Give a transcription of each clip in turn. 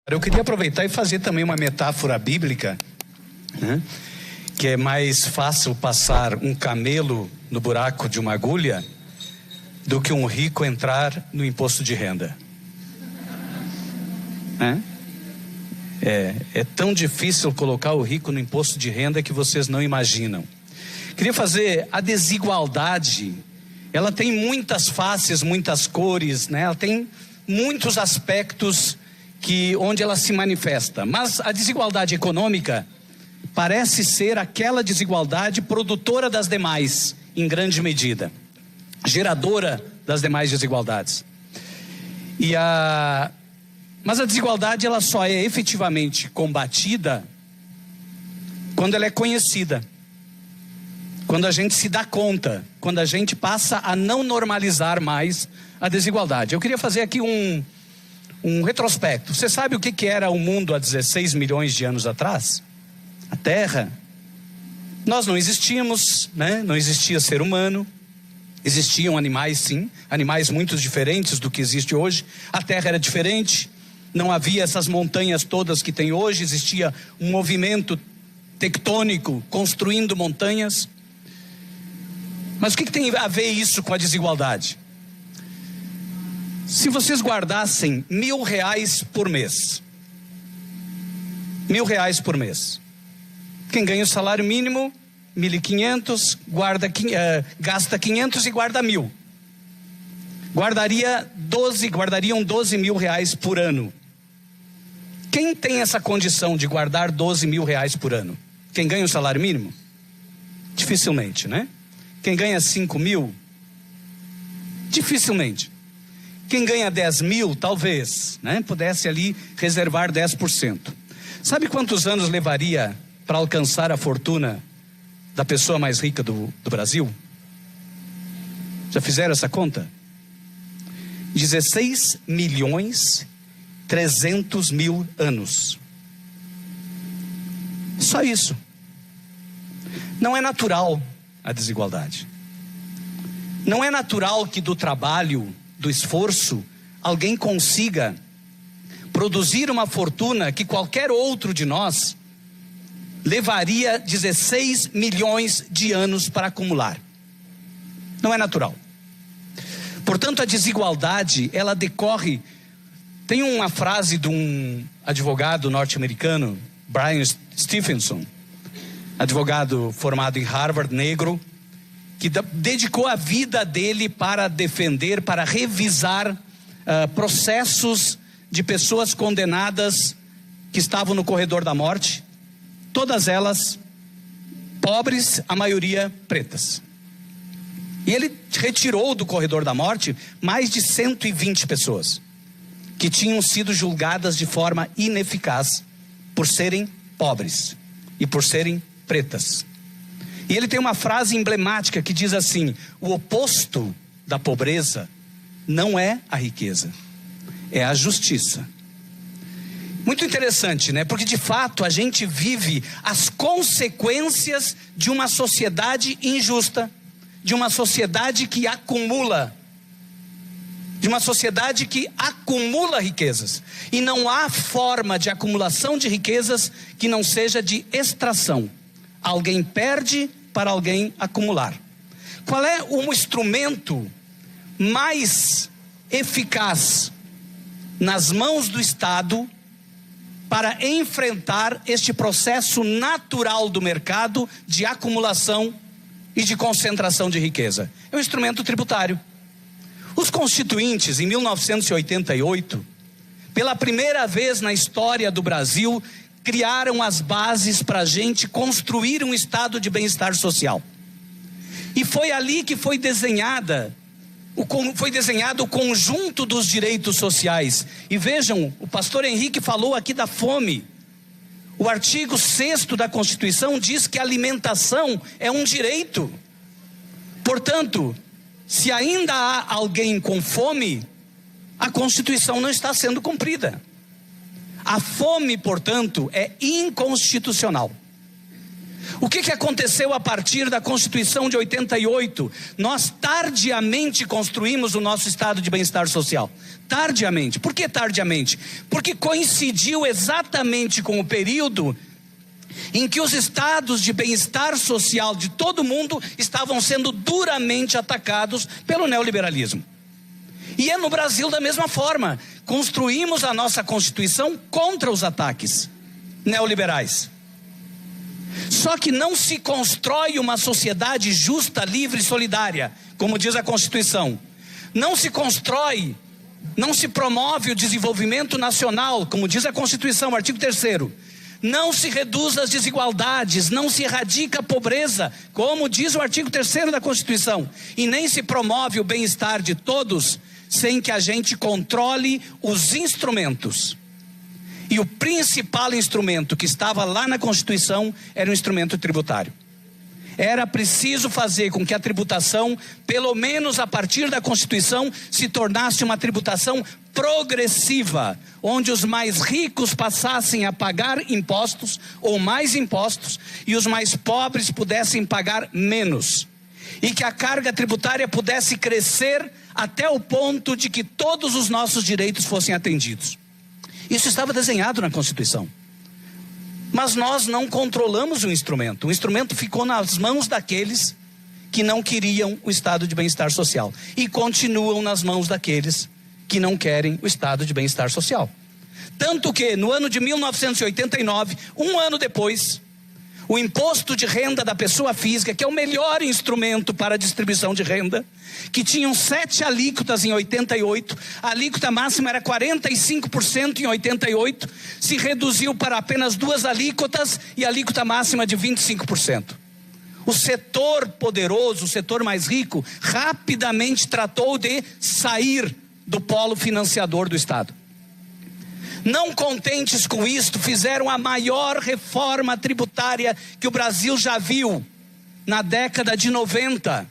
Eu queria aproveitar e fazer também uma metáfora bíblica, né? Que é mais fácil passar um camelo no buraco de uma agulha do que um rico entrar no imposto de renda. Né? É tão difícil colocar o rico no imposto de renda que vocês não imaginam. Queria fazer a desigualdade. Ela tem muitas faces, muitas cores, né? Ela tem muitos aspectos onde ela se manifesta. Mas a desigualdade econômica parece ser aquela desigualdade produtora das demais, em grande medida, geradora das demais desigualdades. Mas a desigualdade ela só é efetivamente combatida quando ela é conhecida, quando a gente se dá conta, quando a gente passa a não normalizar mais a desigualdade. Eu queria fazer aqui um retrospecto. Você sabe o que era o mundo há 16 milhões de anos atrás? A Terra. Nós não existíamos, né? Não existia ser humano. Existiam animais, sim, animais muito diferentes do que existe hoje. A Terra era diferente, não havia essas montanhas todas que tem hoje, existia um movimento tectônico construindo montanhas. Mas o que tem a ver isso com a desigualdade? Se vocês guardassem R$1.000 por mês, R$1.000 por mês, quem ganha o salário mínimo, 1.500, gasta 500 e guarda 1.000. Guardariam 12 mil reais por ano. Quem tem essa condição de guardar 12 mil reais por ano? Quem ganha o salário mínimo? Dificilmente, né? Quem ganha 5 mil? Dificilmente. Quem ganha 10 mil, talvez, né? Pudesse ali reservar 10%. Sabe quantos anos levaria para alcançar a fortuna da pessoa mais rica do Brasil? Já fizeram essa conta? 16.300.000 anos. Só isso. Não é natural a desigualdade. Não é natural que do trabalho, do esforço, alguém consiga produzir uma fortuna que qualquer outro de nós levaria 16 milhões de anos para acumular. Não é natural. Portanto, a desigualdade, ela decorre. Tem uma frase de um advogado norte-americano, Brian Stephenson, advogado formado em Harvard, negro, que dedicou a vida dele para defender, para revisar processos de pessoas condenadas que estavam no corredor da morte, todas elas pobres, a maioria pretas. E ele retirou do corredor da morte mais de 120 pessoas que tinham sido julgadas de forma ineficaz por serem pobres e por serem pretas. E ele tem uma frase emblemática que diz assim: o oposto da pobreza não é a riqueza, é a justiça. Muito interessante, né? Porque de fato a gente vive as consequências de uma sociedade injusta, de uma sociedade que acumula, riquezas. E não há forma de acumulação de riquezas que não seja de extração. Alguém perde para alguém acumular. Qual é o instrumento mais eficaz nas mãos do Estado para enfrentar este processo natural do mercado de acumulação e de concentração de riqueza? É o instrumento tributário. Os constituintes, em 1988, pela primeira vez na história do Brasil, criaram as bases para a gente construir um estado de bem-estar social. E foi ali que foi desenhado o conjunto dos direitos sociais. E vejam, o pastor Henrique falou aqui da fome. O artigo 6º da Constituição diz que a alimentação é um direito. Portanto, se ainda há alguém com fome, a Constituição não está sendo cumprida. A fome, portanto, é inconstitucional. O que aconteceu a partir da Constituição de 88? Nós tardiamente construímos o nosso estado de bem-estar social. Tardiamente. Por que tardiamente? Porque coincidiu exatamente com o período em que os estados de bem-estar social de todo mundo estavam sendo duramente atacados pelo neoliberalismo. E é no Brasil da mesma forma. Construímos a nossa Constituição contra os ataques neoliberais. Só que não se constrói uma sociedade justa, livre e solidária, como diz a Constituição. Não se constrói, não se promove o desenvolvimento nacional, como diz a Constituição, artigo 3º. Não se reduz as desigualdades, não se erradica a pobreza, como diz o artigo 3º da Constituição. E nem se promove o bem-estar de todos, sem que a gente controle os instrumentos. E o principal instrumento que estava lá na Constituição era o instrumento tributário. Era preciso fazer com que a tributação, pelo menos a partir da Constituição, se tornasse uma tributação progressiva, onde os mais ricos passassem a pagar impostos ou mais impostos e os mais pobres pudessem pagar menos. E que a carga tributária pudesse crescer até o ponto de que todos os nossos direitos fossem atendidos. Isso estava desenhado na Constituição. Mas nós não controlamos o instrumento. O instrumento ficou nas mãos daqueles que não queriam o estado de bem-estar social. E continuam nas mãos daqueles que não querem o estado de bem-estar social. Tanto que no ano de 1989, um ano depois, o imposto de renda da pessoa física, que é o melhor instrumento para a distribuição de renda, que tinham 7 alíquotas em 88, a alíquota máxima era 45% em 88, se reduziu para apenas 2 alíquotas e a alíquota máxima de 25%. O setor poderoso, o setor mais rico, rapidamente tratou de sair do polo financiador do Estado. Não contentes com isto, fizeram a maior reforma tributária que o Brasil já viu na década de 90.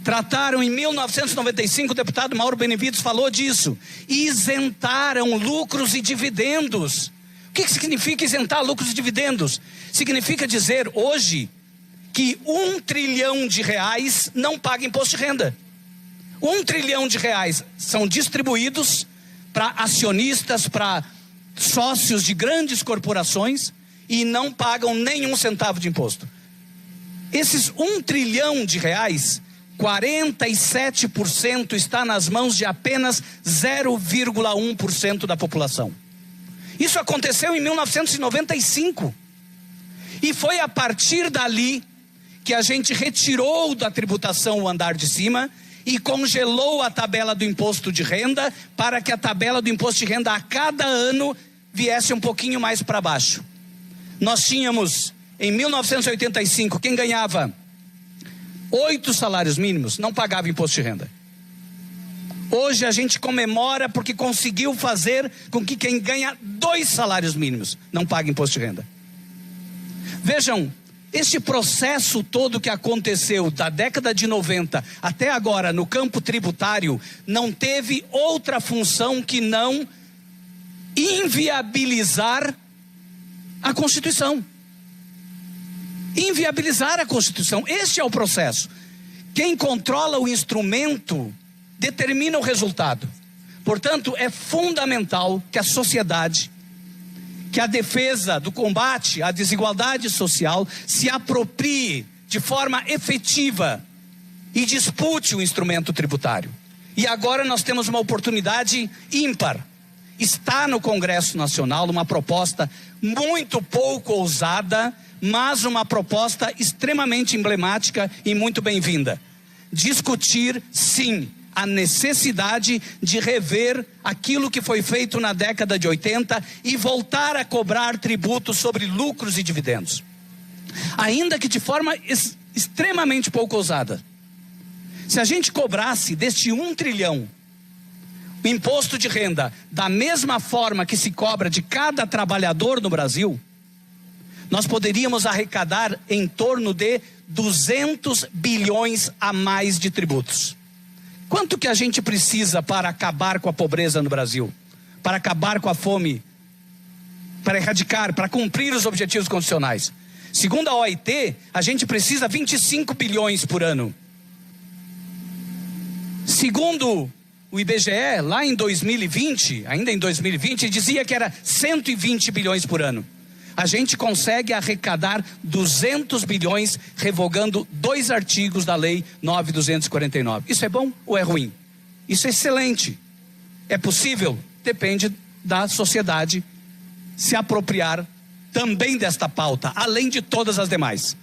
Trataram em 1995, o deputado Mauro Benevides falou disso, isentaram lucros e dividendos. O que significa isentar lucros e dividendos? Significa dizer hoje que R$1 trilhão não paga imposto de renda. R$1 trilhão são distribuídos para acionistas, para sócios de grandes corporações e não pagam nenhum centavo de imposto. Esses R$1 trilhão, 47% está nas mãos de apenas 0,1% da população. Isso aconteceu em 1995. E foi a partir dali que a gente retirou da tributação o andar de cima e congelou a tabela do imposto de renda para que a tabela do imposto de renda a cada ano viesse um pouquinho mais para baixo. Nós tínhamos, em 1985, quem ganhava 8 salários mínimos não pagava imposto de renda. Hoje a gente comemora porque conseguiu fazer com que quem ganha 2 salários mínimos não pague imposto de renda. Vejam, este processo todo que aconteceu da década de 90 até agora no campo tributário não teve outra função que não inviabilizar a Constituição. Inviabilizar a Constituição. Este é o processo. Quem controla o instrumento determina o resultado. Portanto, é fundamental que a sociedade, que a defesa do combate à desigualdade social se aproprie de forma efetiva e dispute o instrumento tributário. E agora nós temos uma oportunidade ímpar. Está no Congresso Nacional uma proposta muito pouco ousada, mas uma proposta extremamente emblemática e muito bem-vinda. Discutir, sim, a necessidade de rever aquilo que foi feito na década de 80 e voltar a cobrar tributos sobre lucros e dividendos. Ainda que de forma extremamente pouco ousada. Se a gente cobrasse deste 1 trilhão o imposto de renda da mesma forma que se cobra de cada trabalhador no Brasil, nós poderíamos arrecadar em torno de 200 bilhões a mais de tributos. Quanto que a gente precisa para acabar com a pobreza no Brasil? Para acabar com a fome? Para erradicar, para cumprir os objetivos constitucionais? Segundo a OIT, a gente precisa 25 bilhões por ano. Segundo o IBGE, lá em 2020, ainda em 2020, dizia que era 120 bilhões por ano. A gente consegue arrecadar 200 bilhões revogando 2 artigos da Lei 9.249. Isso é bom ou é ruim? Isso é excelente. É possível? Depende da sociedade se apropriar também desta pauta, além de todas as demais.